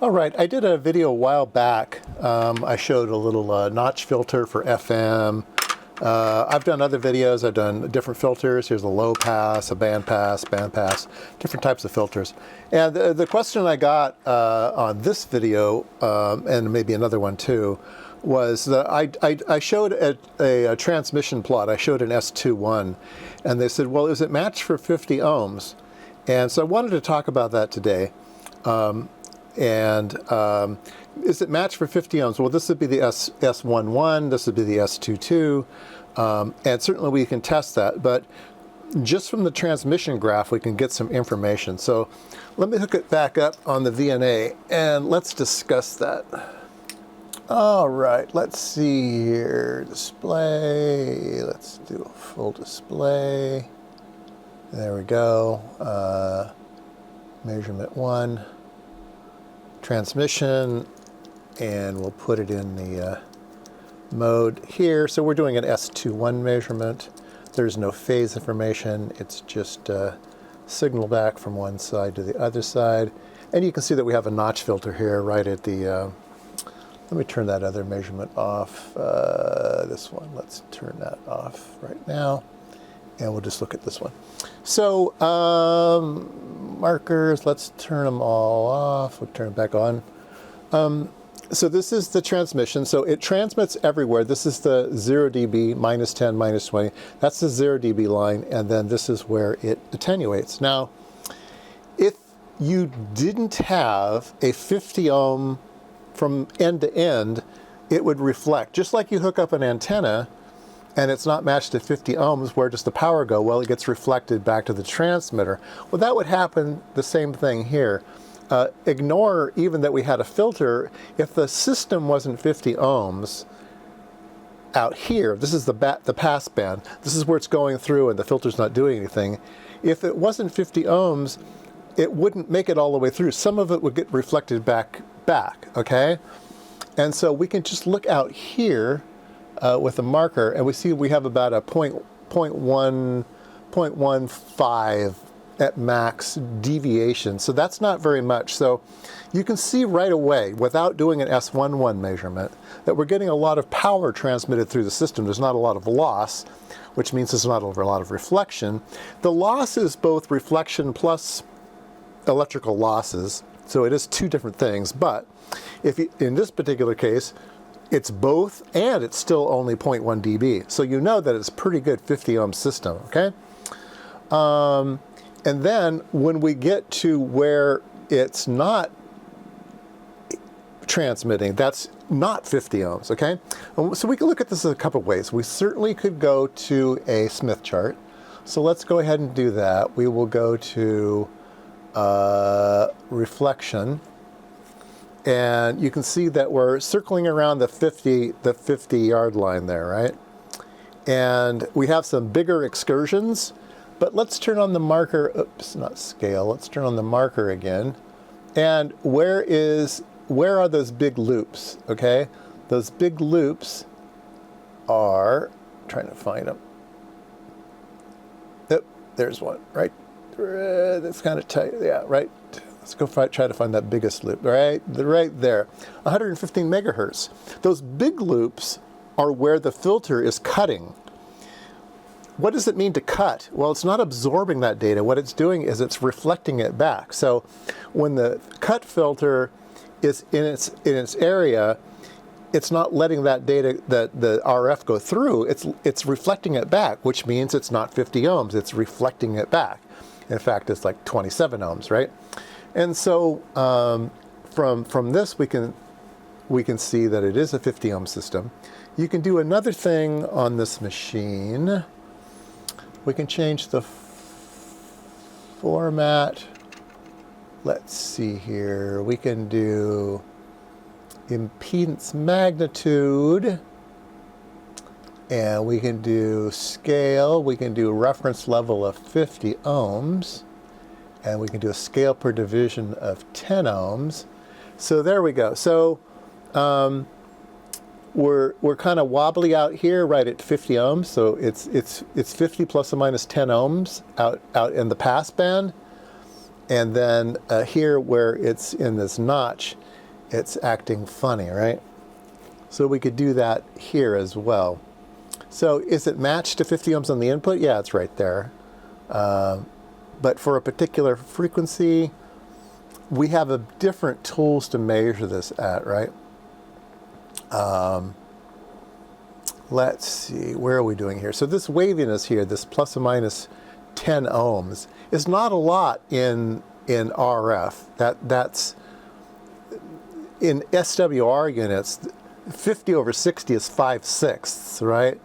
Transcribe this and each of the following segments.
All right, I did a video a while back. I showed a little notch filter for FM. I've done other videos. I've done different filters. Here's a low pass, a band pass, different types of filters. And the question I got on this video, and maybe another one too, was that I showed a transmission plot. I showed an S21, and they said, well, is it matched for 50 ohms? And so I wanted to talk about that today. Is it matched for 50 ohms? Well, this would be the S11, this would be the S22, and certainly we can test that, but just from the transmission graph, we can get some information. So let me hook it back up on the VNA, and let's discuss that. All right, let's see here, display, let's do a full display. There we go, measurement 1. Transmission, and we'll put it in the mode here. So we're doing an S21 measurement. There's no phase information. It's just signal back from one side to the other side. And you can see that we have a notch filter here right at the, let me turn that other measurement off. This one, let's turn that off right now. And we'll just look at this one. So markers, let's turn them all off. We'll turn them back on. So this is the transmission. So it transmits everywhere. This is the 0 dB, minus 10, minus 20. That's the 0 dB line. And then this is where it attenuates. Now, if you didn't have a 50 ohm from end to end, it would reflect. Just like you hook up an antenna, and it's not matched to 50 ohms, where does the power go? Well, it gets reflected back to the transmitter. Well, that would happen the same thing here. Ignore even that we had a filter. If the system wasn't 50 ohms, out here, this is the pass band. This is where it's going through and the filter's not doing anything. If it wasn't 50 ohms, it wouldn't make it all the way through. Some of it would get reflected back, okay? And so we can just look out here with a marker, and we see we have about a 0.15 at max deviation. So that's not very much. So you can see right away, without doing an S11 measurement, that we're getting a lot of power transmitted through the system. There's not a lot of loss, which means there's not a lot of reflection. The loss is both reflection plus electrical losses. So it is two different things. But if you, in this particular case, it's both, and it's still only 0.1 dB. So you know that it's pretty good 50 ohm system, okay? And then when we get to where it's not transmitting, that's not 50 ohms, okay? So we can look at this in a couple of ways. We certainly could go to a Smith chart. So let's go ahead and do that. We will go to reflection. And you can see that we're circling around the 50 yard line there, right? And we have some bigger excursions, but let's turn on the marker. Oops, not scale. Let's turn on the marker again. And where are those big loops? Okay, those big loops are, I'm trying to find them. Oh, there's one, right? That's kind of tight. Yeah, right. Let's go try to find that biggest loop, right there, 115 megahertz. Those big loops are where the filter is cutting. What does it mean to cut? Well, it's not absorbing that data. What it's doing is it's reflecting it back. So when the cut filter is in its area, it's not letting that data, the RF go through. It's reflecting it back, which means it's not 50 ohms. It's reflecting it back. In fact, it's like 27 ohms, right? And so from this, we can see that it is a 50 ohm system. You can do another thing on this machine. We can change the format. Let's see here. We can do impedance magnitude, and we can do scale. We can do reference level of 50 ohms. And we can do a scale per division of 10 ohms. So there we go. So we're kind of wobbly out here, right at 50 ohms. So it's 50 plus or minus 10 ohms out in the pass band. And then here where it's in this notch, it's acting funny, right? So we could do that here as well. So is it matched to 50 ohms on the input? Yeah, it's right there. But for a particular frequency, we have a different tools to measure this at, right? Let's see, where are we doing here? So this waviness here, this plus or minus 10 ohms, is not a lot in RF. That's in SWR units. 50 over 60 is 5/6, right?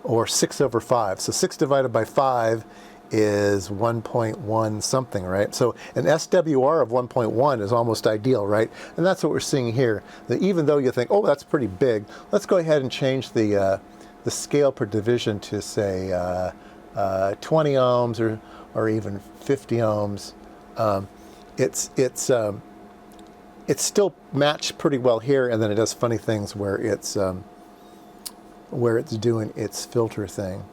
Or 6 over 5. So 6 divided by 5 is 1.1 something, right? So an SWR of 1.1 is almost ideal, right? And that's what we're seeing here. That even though you think, oh, that's pretty big, let's go ahead and change the scale per division to say 20 ohms or even 50 ohms. It's still matched pretty well here, and then it does funny things where it's doing its filter thing.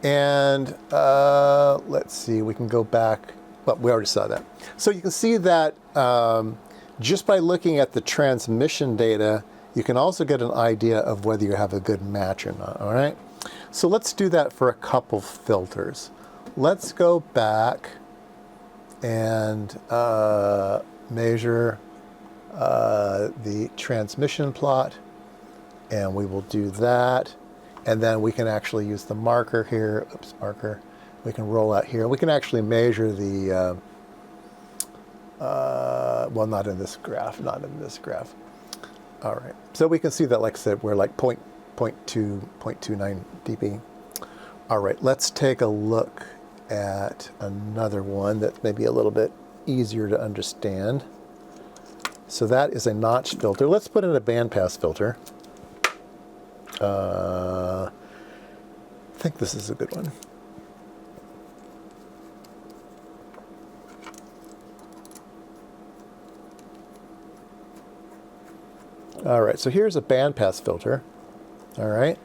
And let's see, we can go back. Well, we already saw that. So you can see that just by looking at the transmission data, you can also get an idea of whether you have a good match or not, all right? So let's do that for a couple filters. Let's go back and measure the transmission plot, and we will do that. And then we can actually use the marker here. Oops, marker. We can roll out here. We can actually measure the, well, not in this graph, not in this graph. All right. So we can see that, like I said, we're like 0.29 dB. All right, let's take a look at another one that's maybe a little bit easier to understand. So that is a notch filter. Let's put in a bandpass filter. I think this is a good one. All right, so here's a bandpass filter. All right,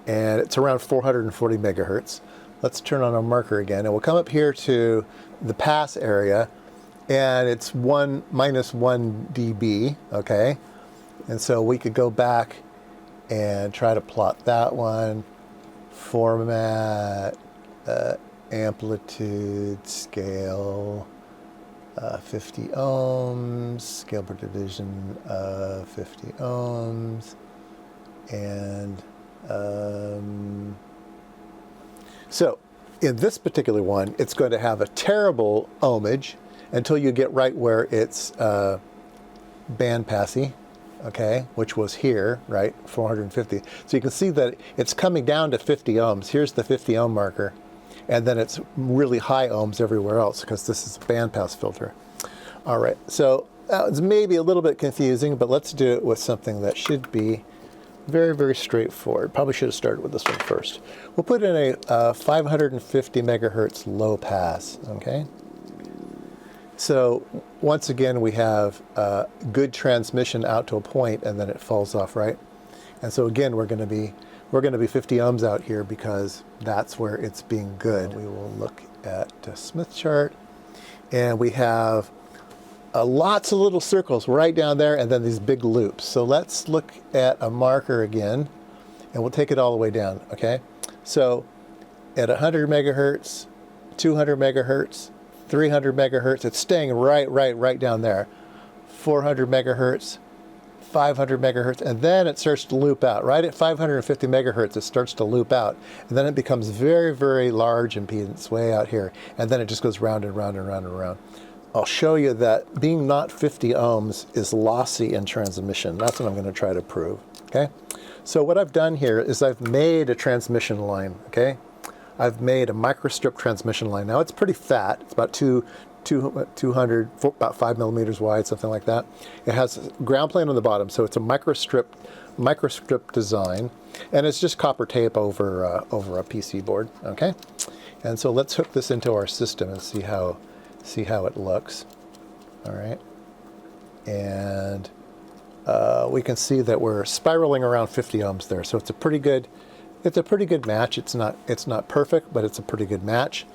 and it's around 440 megahertz. Let's turn on our marker again, and we'll come up here to the pass area, and it's minus 1 dB, okay? And so we could go back and try to plot that one. Format, amplitude, scale, 50 ohms, scale per division of 50 ohms, and so in this particular one, it's going to have a terrible ohmage until you get right where it's bandpassy, okay, which was here, right, 450. So you can see that it's coming down to 50 ohms. Here's the 50 ohm marker, and then it's really high ohms everywhere else because this is a bandpass filter. All right, so it's maybe a little bit confusing, but let's do it with something that should be very, very straightforward. Probably should have started with this one first. We'll put in a 550 megahertz low pass, okay? So once again, we have good transmission out to a point, and then it falls off, right? And so again, we're going to be 50 ohms out here because that's where it's being good. We will look at the Smith chart, and we have lots of little circles right down there, and then these big loops. So let's look at a marker again, and we'll take it all the way down, okay? So at 100 megahertz, 200 megahertz, 300 megahertz, it's staying right down there. 400 megahertz, 500 megahertz, and then it starts to loop out. Right at 550 megahertz, it starts to loop out, and then it becomes very, very large impedance way out here, and then it just goes round and round and round and round. I'll show you that being not 50 ohms is lossy in transmission. That's what I'm going to try to prove, okay? So what I've done here is I've made a transmission line, okay? I've made a microstrip transmission line. Now it's pretty fat. It's about 200, about 5 millimeters wide, something like that. It has a ground plane on the bottom, so it's a microstrip design, and it's just copper tape over a PC board, okay? And so let's hook this into our system and see how it looks. All right, and we can see that we're spiraling around 50 ohms there, so it's a pretty good match. It's not perfect, but it's a pretty good match.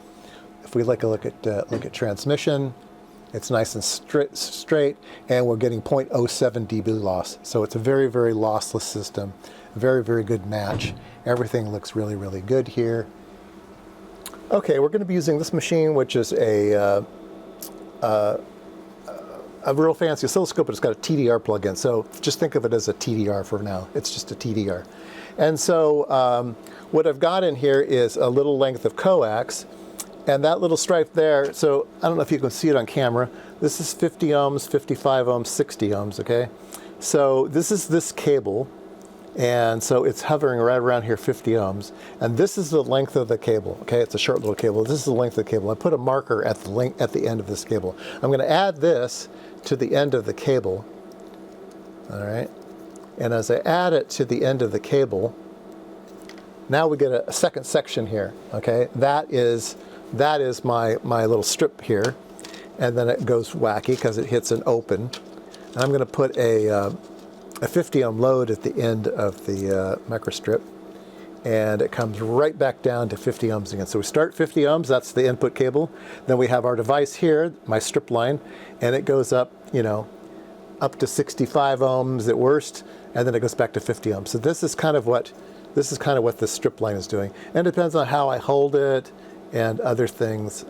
if we look at transmission, it's nice and straight, and we're getting 0.07 dB loss. So it's a very, very lossless system. Very, very good match. Everything looks really, really good here. Okay, we're going to be using this machine, which is a real fancy oscilloscope, but it's got a TDR plug-in. So just think of it as a TDR for now. It's just a TDR. And so what I've got in here is a little length of coax, and that little stripe there, so I don't know if you can see it on camera. This is 50 ohms, 55 ohms, 60 ohms, okay? So this is this cable, and so it's hovering right around here, 50 ohms. And this is the length of the cable, okay? It's a short little cable. This is the length of the cable. I put a marker at the end of this cable. I'm going to add this to the end of the cable, all right? And as I add it to the end of the cable, now we get a second section here, okay? That is my little strip here, and then it goes wacky because it hits an open. And I'm going to put a 50 ohm load at the end of the microstrip, and it comes right back down to 50 ohms again. So we start 50 ohms, that's the input cable. Then we have our device here, my strip line, and it goes up, you know, up to 65 ohms at worst, and then it goes back to 50 ohms. So this is kind of what this strip line is doing. And it depends on how I hold it and other things.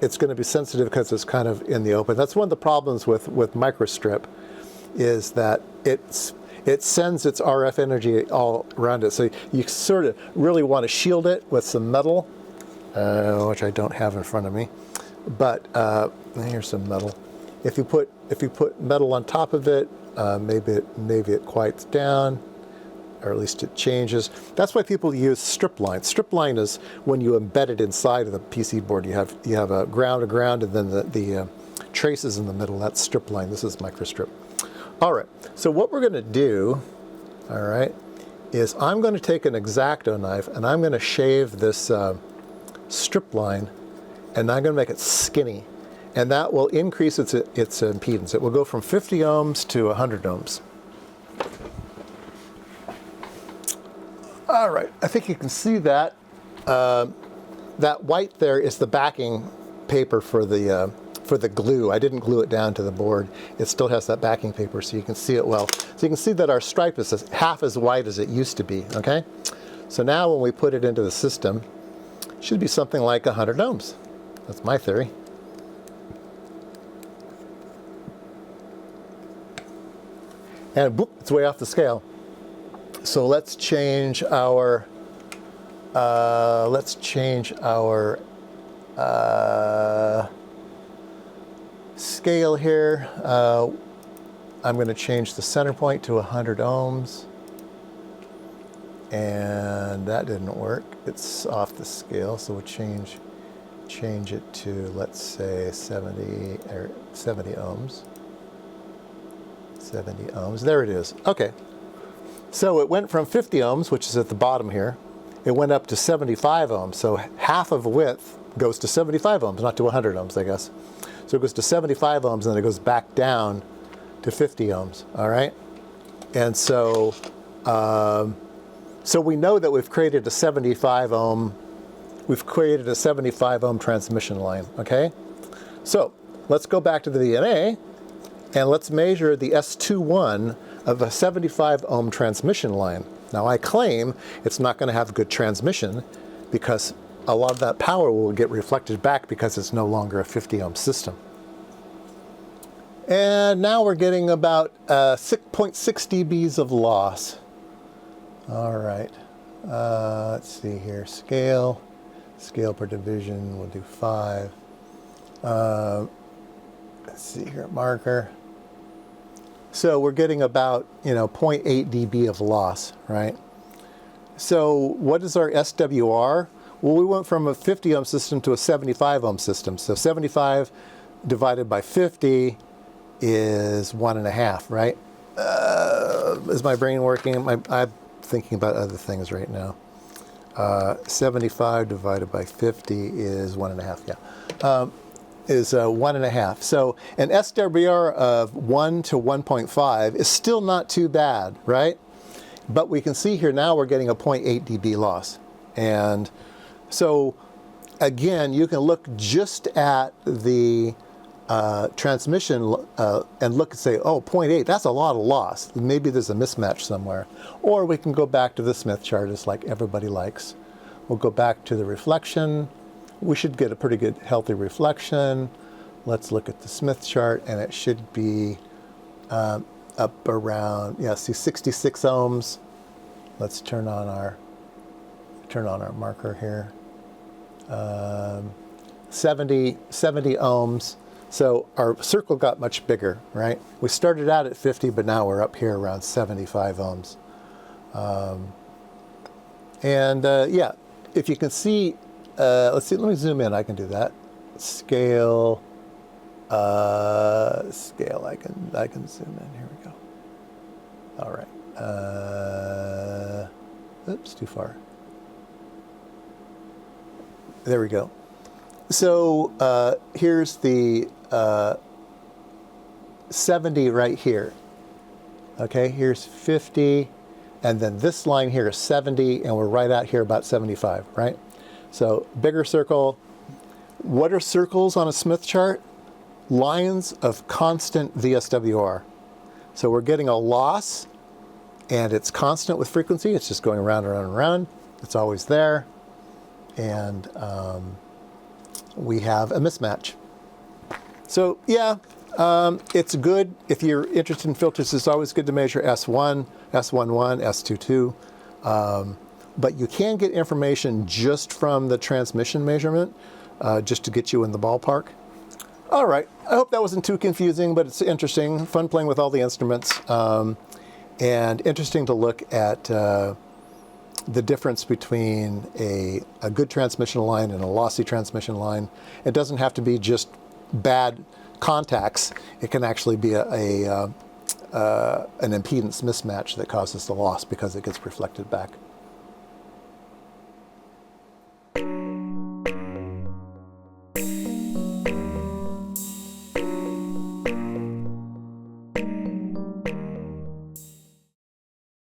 It's going to be sensitive because it's kind of in the open. That's one of the problems with microstrip, is that it sends its RF energy all around it. So you sort of really want to shield it with some metal, which I don't have in front of me. But here's some metal. If you put metal on top of it, maybe it quiets down, or at least it changes. That's why people use strip line. Strip line is when you embed it inside of the PC board. You have a ground, and then the traces in the middle. That's strip line. This is microstrip. All right. So what we're going to do, all right, is I'm going to take an X-Acto knife and I'm going to shave this strip line, and I'm going to make it skinny, and that will increase its impedance. It will go from 50 ohms to 100 ohms. All right, I think you can see that. That white there is the backing paper for the glue. I didn't glue it down to the board. It still has that backing paper, so you can see it well. So you can see that our stripe is half as wide as it used to be, okay? So now when we put it into the system, it should be something like 100 ohms. That's my theory. And whoop, it's way off the scale. So let's change our scale here. I'm going to change the center point to 100 ohms, and that didn't work. It's off the scale, so we'll change it to, let's say, 70 ohms. 70 ohms. There it is. Okay. So it went from 50 ohms, which is at the bottom here. It went up to 75 ohms. So half of width goes to 75 ohms, not to 100 ohms, I guess. So it goes to 75 ohms, and then it goes back down to 50 ohms. All right. And so, so we know that we've created a 75 ohm. We've created a 75 ohm transmission line. Okay. So let's go back to the VNA, and let's measure the S21 of a 75 ohm transmission line. Now I claim it's not going to have good transmission because a lot of that power will get reflected back because it's no longer a 50 ohm system. And now we're getting about 6.6 dBs of loss. All right, let's see here, scale per division, we'll do 5. Let's see here, marker. So we're getting about, 0.8 dB of loss, right? So what is our SWR? Well, we went from a 50 ohm system to a 75 ohm system. So 75 divided by 50 is 1.5, right? Is my brain working? I'm thinking about other things right now. 75 divided by 50 is 1.5, yeah. Is 1.5. So an SWR of 1 to 1.5 is still not too bad, right? But we can see here now we're getting a 0.8 dB loss. And so again, you can look just at the transmission and look and say, oh, 0.8, that's a lot of loss. Maybe there's a mismatch somewhere. Or we can go back to the Smith chart, as like everybody likes. We'll go back to the reflection. We should get a pretty good, healthy reflection. Let's look at the Smith chart, and it should be up around, yeah, see 66 ohms. Let's turn on our marker here. 70 ohms. So our circle got much bigger, right? We started out at 50, but now we're up here around 75 ohms. Yeah, if you can see, let's see, let me zoom in. I can do that. Scale, scale. I can zoom in. Here we go. All right. Oops, too far. There we go. So here's the 70 right here. Okay, here's 50, and then this line here is 70, and we're right out here about 75, right? So bigger circle. What are circles on a Smith chart? Lines of constant VSWR. So we're getting a loss, and it's constant with frequency. It's just going around and around and around. It's always there. And we have a mismatch. So yeah, it's good. If you're interested in filters, it's always good to measure S1, S11, S22. But you can get information just from the transmission measurement, just to get you in the ballpark. All right, I hope that wasn't too confusing, but it's interesting, fun playing with all the instruments, and interesting to look at the difference between a good transmission line and a lossy transmission line. It doesn't have to be just bad contacts. It can actually be an impedance mismatch that causes the loss because it gets reflected back.